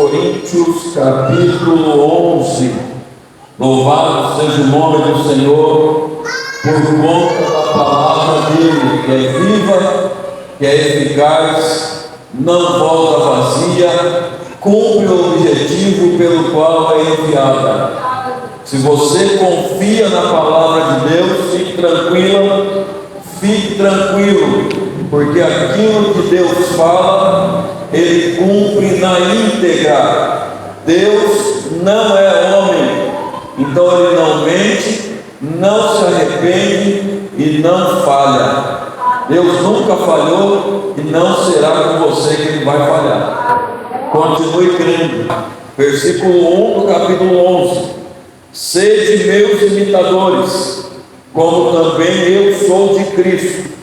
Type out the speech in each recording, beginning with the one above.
Coríntios, capítulo 11. Louvado seja o nome do Senhor, por conta da palavra dele, que é viva, que é eficaz, não volta vazia, cumpre o objetivo pelo qual é enviada. Se você confia na palavra de Deus, fique tranquilo, porque aquilo que Deus fala, Ele cumpre na íntegra. Deus não é homem, então Ele não mente, não se arrepende e não falha. Deus nunca falhou e não será com você que Ele vai falhar. Continue crendo. Versículo 1 do capítulo 11: Sede meus imitadores, como também eu sou de Cristo.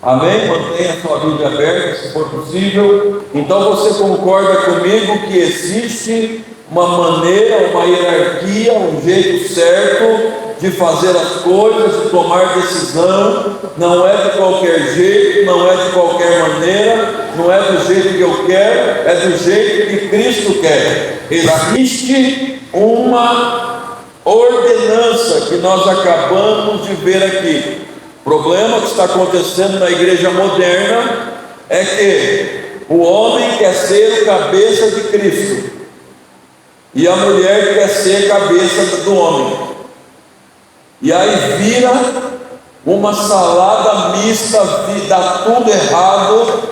Amém? Mantenha a sua Bíblia aberta, se for possível. Então você concorda comigo que existe uma maneira, uma hierarquia, um jeito certo de fazer as coisas, de tomar decisão. Não é de qualquer jeito, não é de qualquer maneira, não é do jeito que eu quero, é do jeito que Cristo quer. Existe uma ordenança que nós acabamos de ver aqui. O problema que está acontecendo na igreja moderna é que o homem quer ser o cabeça de Cristo e a mulher quer ser cabeça do homem, e aí vira uma salada mista, dá tudo errado,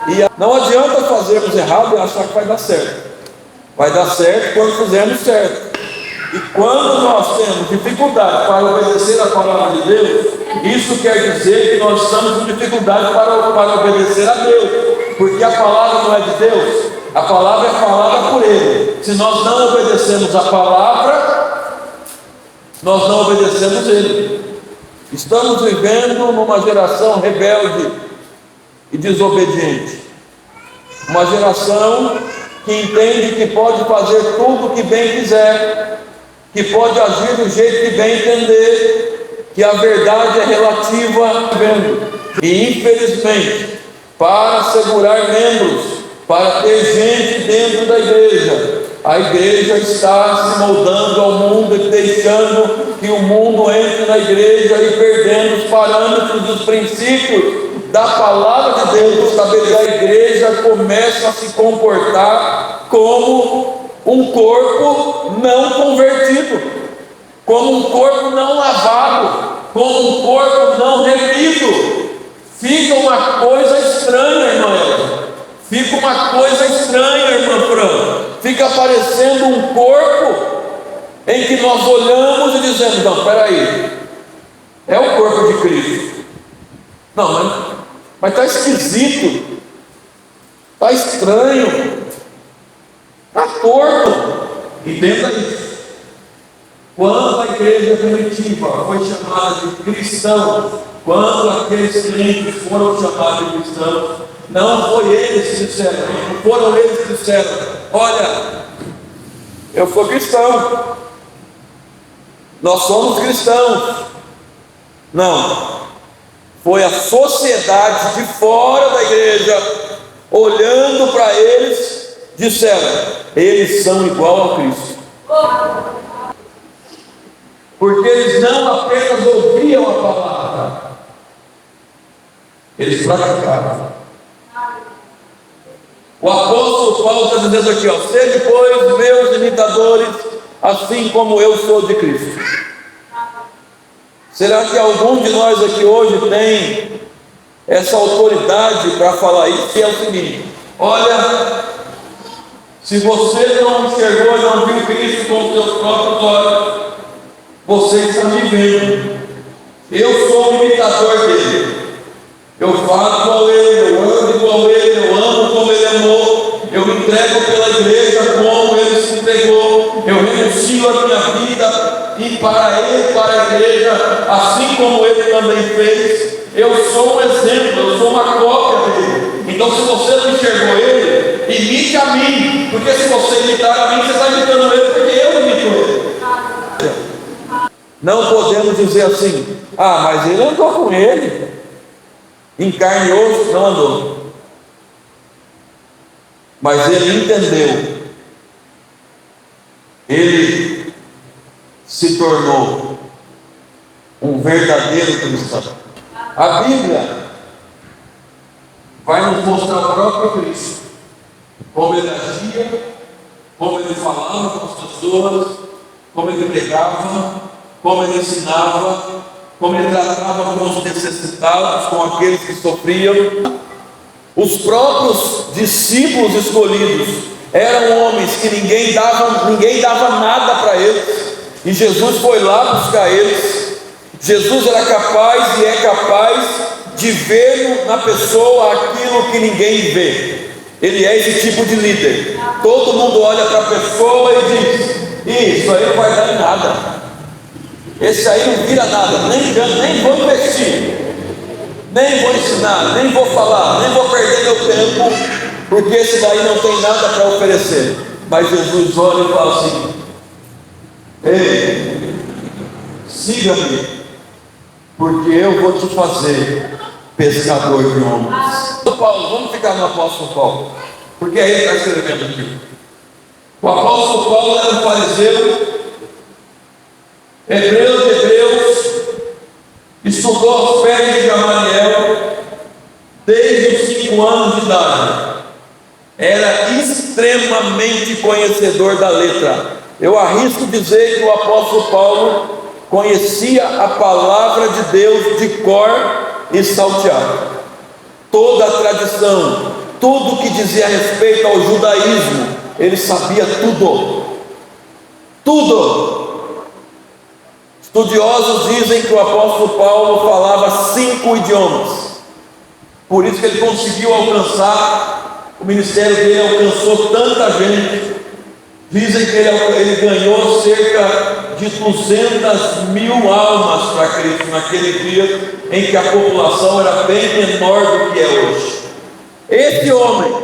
e não adianta fazermos errado e achar que vai dar certo. Vai dar certo quando fizermos certo. E quando nós temos dificuldade para obedecer a palavra de Deus, isso quer dizer que nós estamos com dificuldade para obedecer a Deus, porque a palavra não é de Deus, a palavra é falada por Ele. Se nós não obedecemos a palavra, nós não obedecemos Ele. Estamos vivendo numa geração rebelde e desobediente, uma geração que entende que pode fazer tudo o que bem quiser, que pode agir do jeito que bem entender, que a verdade é relativa. E infelizmente, para segurar membros, para ter gente dentro da igreja, a igreja está se moldando ao mundo e deixando que o mundo entre na igreja e perdendo os parâmetros dos princípios da palavra de Deus. A igreja começa a se comportar como um corpo não convertido, como um corpo não lavado, como um corpo não remido. Fica uma coisa estranha, irmã. Fica uma coisa estranha, irmã Fran. Fica parecendo um corpo em que nós olhamos e dizemos: não, peraí, é o corpo de Cristo. Não, mas está esquisito, está estranho, está torto. Entenda isso. Quando a igreja primitiva foi chamada de cristãos, quando aqueles crentes foram chamados de cristãos, não foi eles que disseram, não foram eles que disseram: olha, eu sou cristão, nós somos cristãos. Não, foi a sociedade de fora da igreja, olhando para eles, disseram: eles são igual a Cristo. Porque eles não apenas ouviam a palavra, eles praticavam. O apóstolo Paulo está dizendo aqui: sede, pois, meus imitadores, assim como eu sou de Cristo. Será que algum de nós aqui hoje tem essa autoridade para falar isso? Que é o seguinte: olha, se você não enxergou e não viu Cristo com os seus próprios olhos, você está me vendo. Eu sou o imitador dele. Eu falo igual ele, eu ando igual ele, eu amo como ele amou, eu me entrego pela igreja como ele se entregou, eu renuncio a minha vida e para ele, para a igreja, assim como ele também fez. Eu sou um exemplo, eu sou uma cópia dele. Então, se você não enxergou ele, imite a mim, porque se você imitar a mim, você está imitando ele, porque eu imito ele. Não podemos dizer assim: mas ele andou com ele, em carne e osso. Não andou, mas ele entendeu se tornou um verdadeiro cristão. A Bíblia vai nos mostrar o próprio Cristo, como ele agia, como ele falava com as pessoas, como ele pregava, como ele ensinava, como ele tratava com os necessitados, com aqueles que sofriam. Os próprios discípulos escolhidos eram homens que ninguém dava nada para eles, e Jesus foi lá buscar eles. Jesus era capaz e é capaz de ver na pessoa aquilo que ninguém vê. Ele é esse tipo de líder. Todo mundo olha para a pessoa e diz: isso aí não vai dar em nada, esse aí não vira nada, nem vou investir, nem vou ensinar, nem vou falar, nem vou perder meu tempo, porque esse daí não tem nada para oferecer. Mas Jesus olha e fala assim: ei, siga-me, porque eu vou te fazer pescador de homens. Paulo, vamos ficar no apóstolo Paulo, porque aí ele está escrevendo aqui. O apóstolo Paulo era um fariseu, hebreu de hebreus, estudou aos pés de Gamaliel desde os 5 anos de idade. Era extremamente conhecedor da letra. Eu arrisco dizer que o apóstolo Paulo conhecia a palavra de Deus de cor e salteado. Toda a tradição, tudo que dizia a respeito ao judaísmo, ele sabia tudo. Tudo. Estudiosos dizem que o apóstolo Paulo falava 5 idiomas. Por isso que ele conseguiu alcançar, o ministério dele alcançou tanta gente. Dizem que ele ganhou cerca de 200.000 almas para Cristo naquele dia em que a população era bem menor do que é hoje. Esse homem,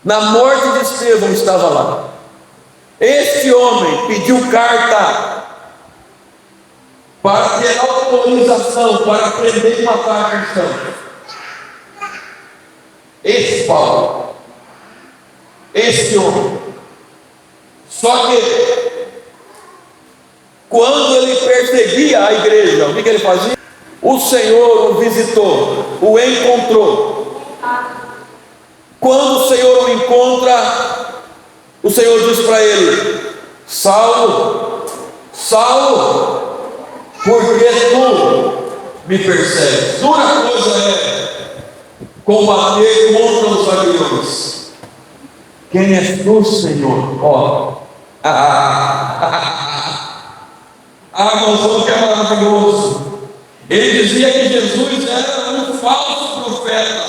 na morte de Estevão, estava lá. Esse homem pediu carta para ter autorização para prender e matar cristãos. Esse Paulo, esse homem. Só que quando ele perseguia a igreja, o que ele fazia? O Senhor o visitou, o encontrou. Quando o Senhor o encontra, o Senhor diz para ele: Saulo, Saulo, por que tu me persegues? Dura coisa é combater contra os aguilhões. Quem és tu, Senhor? Ó, irmãos, que é maravilhoso. Ele dizia que Jesus era um falso profeta,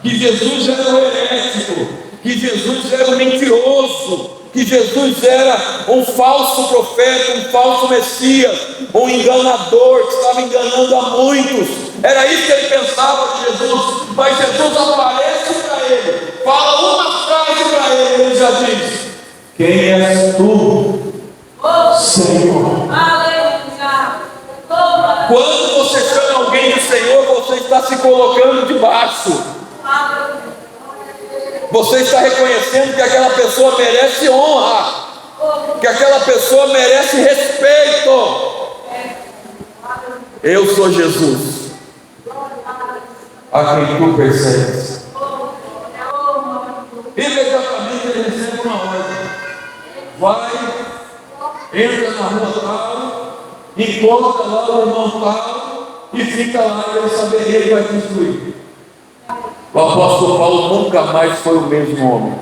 que Jesus era um herético, que Jesus era um mentiroso, que Jesus era um falso profeta, um falso Messias, um enganador que estava enganando a muitos. Era isso que ele pensava de Jesus. Mas Jesus aparece para ele, fala uma frase para ele, ele já diz: quem és tu, Senhor? Quando você chama alguém de Senhor, você está se colocando debaixo. Você está reconhecendo que aquela pessoa merece honra, que aquela pessoa merece respeito. Eu sou Jesus, a quem tu persegues. Imediatamente ele recebe uma ordem: vai, entra na rua tal, encontra lá o irmão tal e fica lá, e ele saberia que vai te instruir. O apóstolo Paulo nunca mais foi o mesmo homem.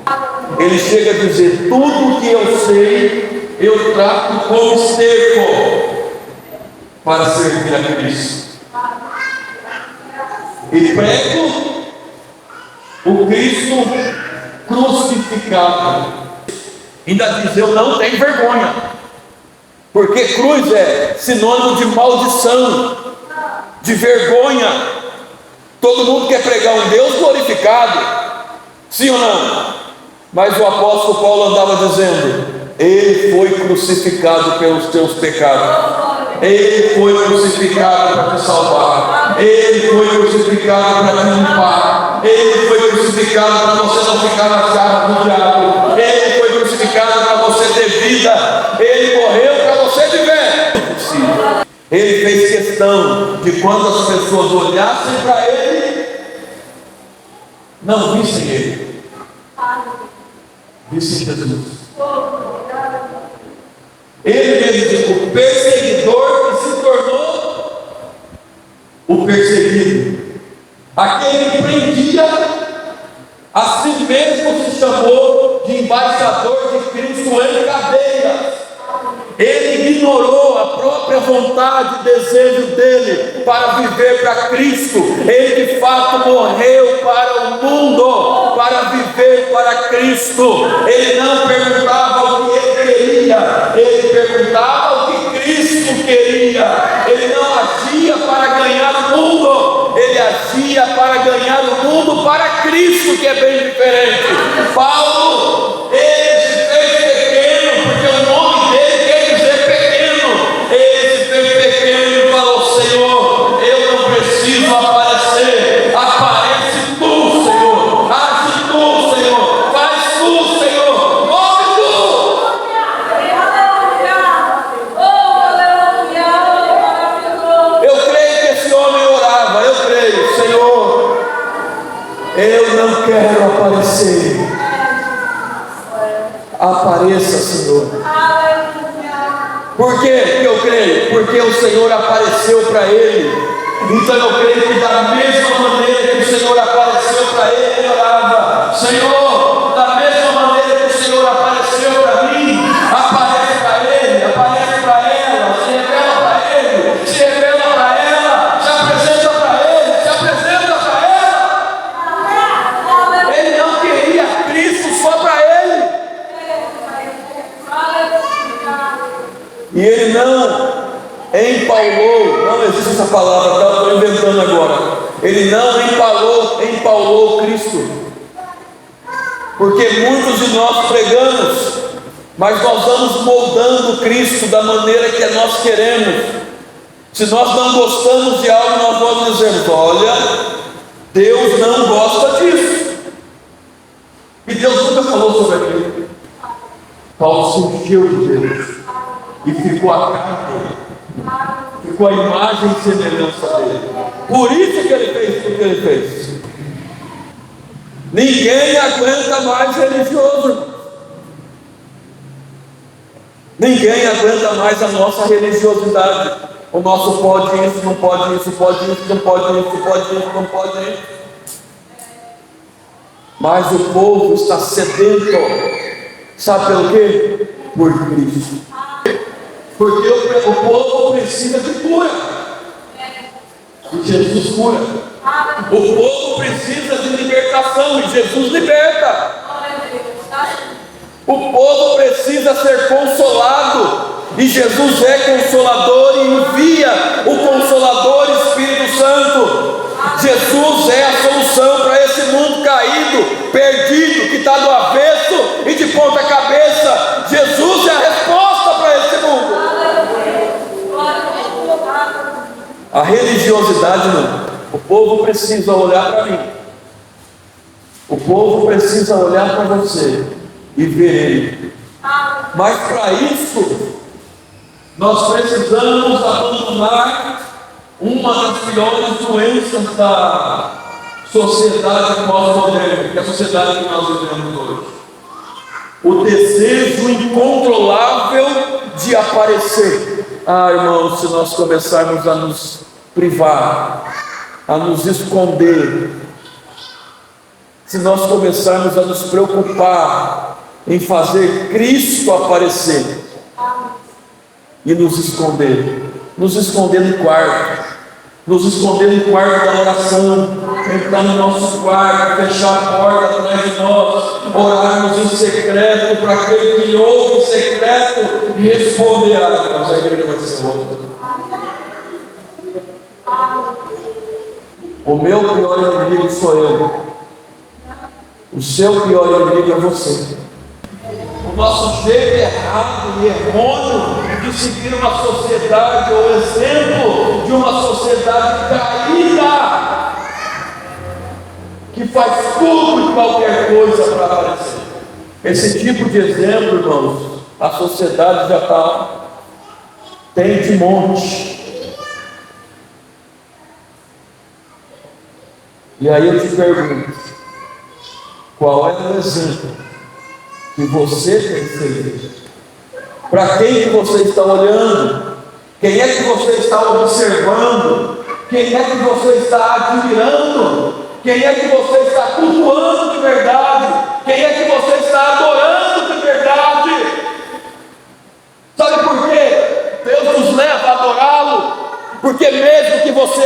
Ele chega a dizer: tudo que eu sei, eu trato como esterco para servir a Cristo. E prego o Cristo crucificado. Ainda diz: eu não tenho vergonha, porque cruz é sinônimo de maldição, de vergonha. Todo mundo quer pregar um Deus glorificado, sim ou não? Mas o apóstolo Paulo andava dizendo: ele foi crucificado pelos teus pecados, ele foi crucificado para te salvar, ele foi crucificado para te limpar, ele foi crucificado para você não ficar nas garras do diabo, ele foi crucificado para você ter vida, ele morreu para você que quando as pessoas olhassem para ele, não vissem ele, vissem Jesus. Ele mesmo diz: o perseguidor que se tornou o perseguido, aquele que prendia, a si mesmo se chamou de embaixador de Cristo em cadeias. Ele ignorou a própria vontade e desejo dele para viver para Cristo. Ele de fato morreu para o mundo, para viver para Cristo. Ele não perguntava o que ele queria, ele perguntava o que Cristo queria. Ele não agia para ganhar o mundo, ele agia para ganhar o mundo para Cristo, que é bem diferente. Paulo, ele se fez pequeno, porque o nome dele quer dizer pequeno. Ele se fez pequeno e falou: Senhor, eu não preciso aparecer, aparece tu, Senhor, age tu, Senhor, faz tu, Senhor, move tu. Eu creio que esse homem orava, eu creio: Senhor, eu não quero aparecer, apareça, Senhor. Por quê que eu creio? Porque o Senhor apareceu para ele. Então eu creio que da mesma maneira que o Senhor apareceu para ele, ele orava: Senhor, da mesma maneira que o Senhor apareceu para mim, aparece para ele, aparece para ela, se revela para ele, se revela para ela, se apresenta para ele, se apresenta para ela. Ele não queria Cristo só para ele. E ele não empaulou, não existe essa palavra, tá? Estou inventando agora. Ele não empaulou Cristo. Porque muitos de nós pregamos, mas nós vamos moldando Cristo da maneira que nós queremos. Se nós não gostamos de algo, nós vamos dizer: olha, Deus não gosta disso. E Deus nunca falou sobre aquilo. Paulo se encheu de Deus e ficou a carne, ficou a imagem e semelhança dele. Por isso que ele fez o que ele fez. Ninguém aguenta mais religioso. Ninguém aguenta mais a nossa religiosidade. O nosso pode isso, não pode isso, pode isso, não pode isso, pode isso, não pode isso. Mas o povo está sedento. Sabe pelo quê? Por Cristo. Porque o povo precisa de cura. E Jesus cura. O povo precisa de libertação. E Jesus liberta. O povo precisa ser consolado. E Jesus é consolador e envia o Consolador Espírito Santo. Jesus é a solução para esse mundo caído, perdido, que está do avesso e de ponta cabeça. Jesus é a resposta para esse mundo. A religiosidade não. O povo precisa olhar para mim. O povo precisa olhar para você e ver ele. Mas para isso, nós precisamos abandonar uma das piores doenças da sociedade pós-moderna, que é a sociedade que nós vivemos hoje. O desejo incontrolável de aparecer. Irmãos, se nós começarmos a nos privar, a nos esconder, se nós começarmos a nos preocupar em fazer Cristo aparecer e nos esconder no quarto, nos esconder no quarto da oração, entrar no nosso quarto, fechar a porta atrás de nós, orarmos em secreto para aquele que ouve em secreto e responder: a igreja vai ser outra. O meu pior inimigo sou eu. O seu pior inimigo é você. O nosso jeito errado e errôneo de seguir uma sociedade, ou exemplo de uma sociedade caída, que faz tudo e qualquer coisa para aparecer. Esse tipo de exemplo, irmãos, a sociedade já tem de monte. E aí eu te pergunto, qual é o exemplo que você tem seguido? Para quem que você está olhando? Quem é que você está observando? Quem é que você está admirando? Quem é que você está cultuando de verdade? Quem é que você está adorando de verdade? Sabe por quê? Deus nos leva a adorá-lo. Porque mesmo que você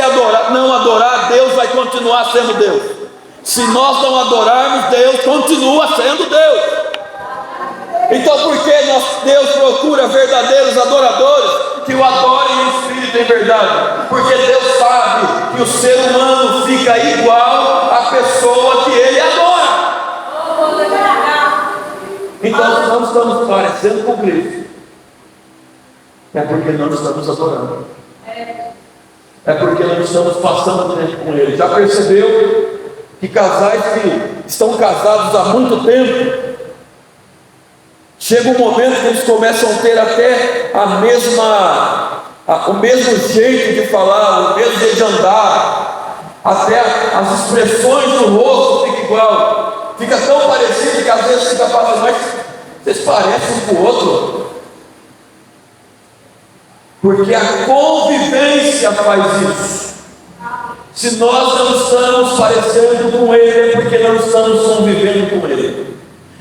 não adorar, Deus vai continuar sendo Deus. Se nós não adorarmos, Deus continua sendo Deus. Então por que Deus procura verdadeiros adoradores que o adorem em espírito e em verdade? Porque Deus sabe que o ser humano fica igual à pessoa que ele adora. Então se não estamos parecendo com Cristo, é porque não estamos adorando. É porque não estamos passando tempo com Ele. Já percebeu que casais que estão casados há muito tempo, chega um momento que eles começam a ter até o mesmo jeito de falar, o mesmo jeito de andar, até as expressões do rosto ficam igual, fica tão parecido que às vezes fica falando, mas vocês parecem um com o outro. Porque a convivência faz isso. Se nós não estamos parecendo com Ele, é porque não estamos convivendo com Ele.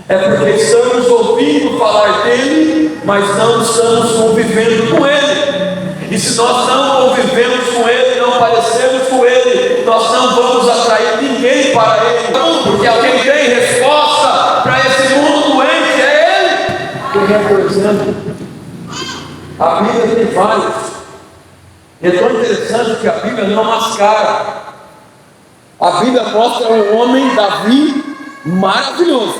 É porque estamos ouvindo falar dele, mas não estamos convivendo com Ele. E se nós não convivemos com Ele, não parecemos com Ele, nós não vamos atrair ninguém para Ele. Porque alguém tem resposta para esse mundo doente, é Ele. Quem é, por exemplo? A Bíblia tem vários. E é tão interessante que a Bíblia não mascara. A Bíblia mostra um homem, Davi, maravilhoso,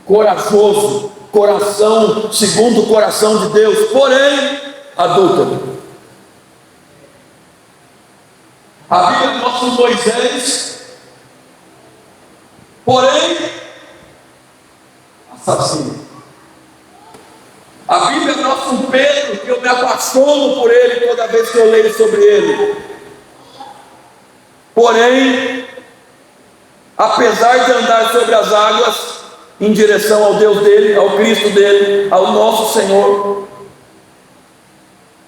corajoso, coração segundo o coração de Deus, porém adúltero. A Bíblia mostra um Moisés, porém assassino. A Bíblia mostra um Pedro que eu me apaixono por ele toda vez que eu leio sobre ele. Porém, apesar de andar sobre as águas em direção ao Deus dele, ao Cristo dele, ao nosso Senhor,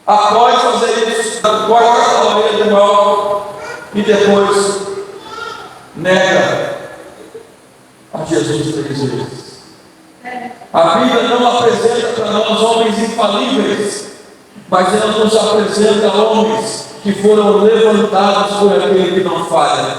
após fazer isso, corta a orelha do mal e depois nega a Jesus 3 vezes. A Bíblia não apresenta para nós homens infalíveis, mas ela nos apresenta homens que foram levantados por aquele que não falha.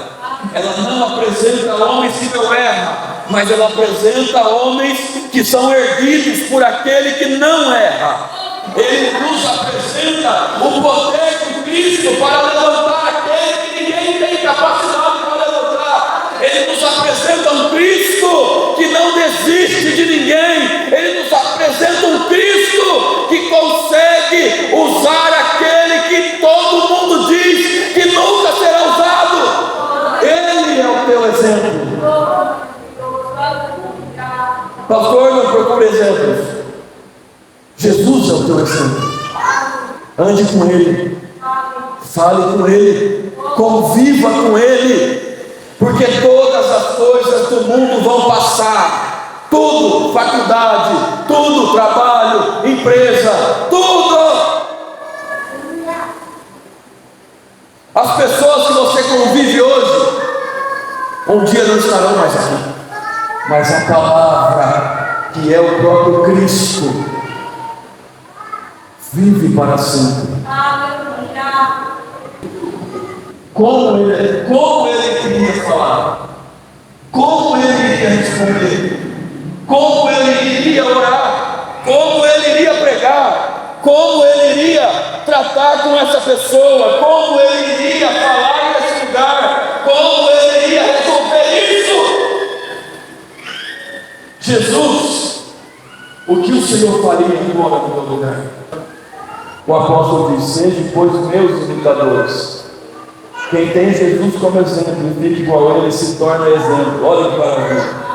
Ela não apresenta homens que não erram, mas ela apresenta homens que são erguidos por aquele que não erra. Ele nos apresenta o poder de Cristo para levantar aquele que ninguém tem capacidade para levantar. Ele nos apresenta um Cristo que não desiste de ninguém. Ele nos apresenta um Cristo que consegue usar aquele que todo mundo diz que nunca será usado. Ele é o teu exemplo. Pastor, não procura exemplos. Jesus é o teu exemplo. Ande com Ele, fale com Ele, conviva com Ele, porque todas as coisas do mundo vão passar. Tudo, faculdade, tudo, trabalho, empresa, tudo. As pessoas que você convive hoje, um dia não estarão mais aqui, mas a palavra, que é o próprio Cristo, vive para sempre. Como ele queria falar, como ele iria responder, como ele iria orar, como ele iria pregar, como ele iria tratar com essa pessoa, como ele iria falar nesse lugar, como ele iria resolver isso. Jesus, o que o Senhor faria agora no meu lugar? O apóstolo diz: sede, pois, meus imitadores. Quem tem Jesus como exemplo e fica igual a ele se torna exemplo. Olha que maravilha.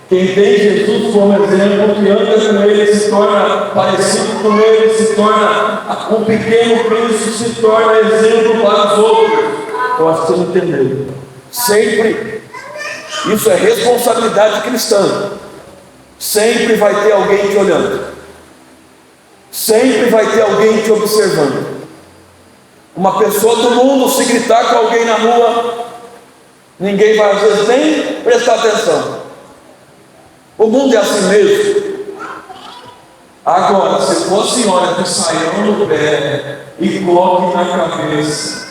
Quem tem Jesus como exemplo, que anda com ele, se torna parecido com ele, se torna um pequeno Cristo, se torna exemplo para os outros. Eu acho que você entendeu. Sempre, isso é responsabilidade cristã. Sempre vai ter alguém te olhando, sempre vai ter alguém te observando. Uma pessoa do mundo, se gritar com alguém na rua, ninguém vai às vezes nem prestar atenção. O mundo é assim mesmo. Agora, se for a senhora que saiu no pé e coloque na cabeça,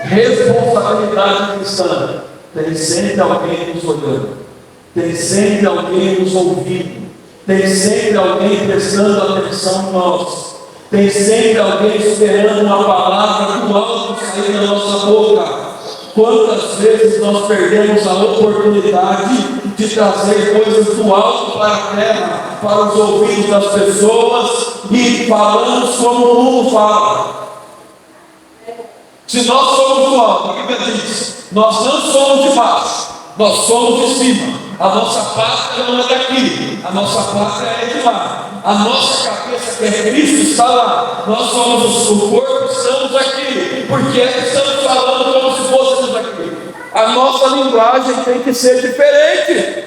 responsabilidade cristã, tem sempre alguém nos olhando, tem sempre alguém nos ouvindo, tem sempre alguém prestando atenção em nós, tem sempre alguém esperando uma palavra do alto sair da nossa boca. Quantas vezes nós perdemos a oportunidade de trazer coisas do alto para a terra, para os ouvidos das pessoas, e falamos como o mundo fala. Se nós somos do alto, a Bíblia diz, nós não somos de baixo, nós somos de cima. A nossa pátria não é daqui, a nossa pátria é de lá. A nossa cabeça, que é Cristo, está lá. Nós somos o corpo, estamos aqui. Porque é que estamos falando como se fôssemos aqui. A nossa linguagem tem que ser diferente.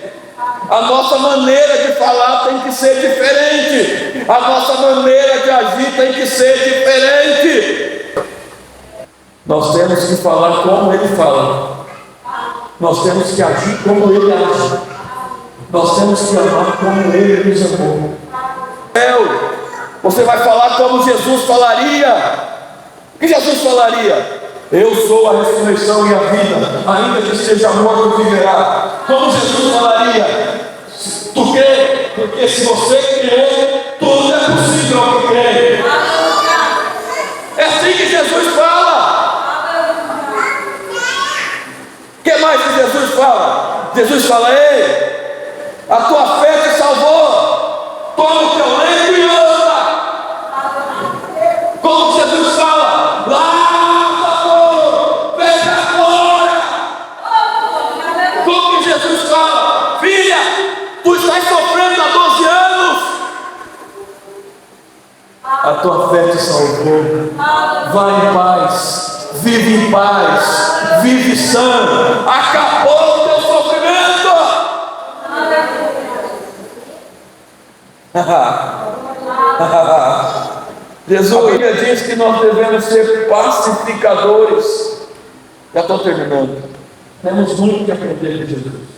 A nossa maneira de falar tem que ser diferente. A nossa maneira de agir tem que ser diferente. Nós temos que falar como Ele fala. Nós temos que agir como Ele age. Nós temos que amar como Ele nos amou. Você vai falar como Jesus falaria. O que Jesus falaria? Eu sou a ressurreição e a vida. Ainda que esteja morto, viverá. Como Jesus falaria? Tu crê? Porque se você crer, tudo é possível ao que crê. É assim que Jesus fala. O que mais que Jesus fala? Jesus fala: ei, a tua fé te salvou. Toma o teu leito e anda. Como Jesus fala: Lázaro, vem agora. Como que Jesus fala: filha, tu estás sofrendo há 12 anos. A tua fé te salvou. Vai em paz, vive em paz, vive sã. Acabou o teu sofrimento. Jesus, a Bíblia diz que nós devemos ser pacificadores. Já estou terminando. Temos muito que aprender de Jesus.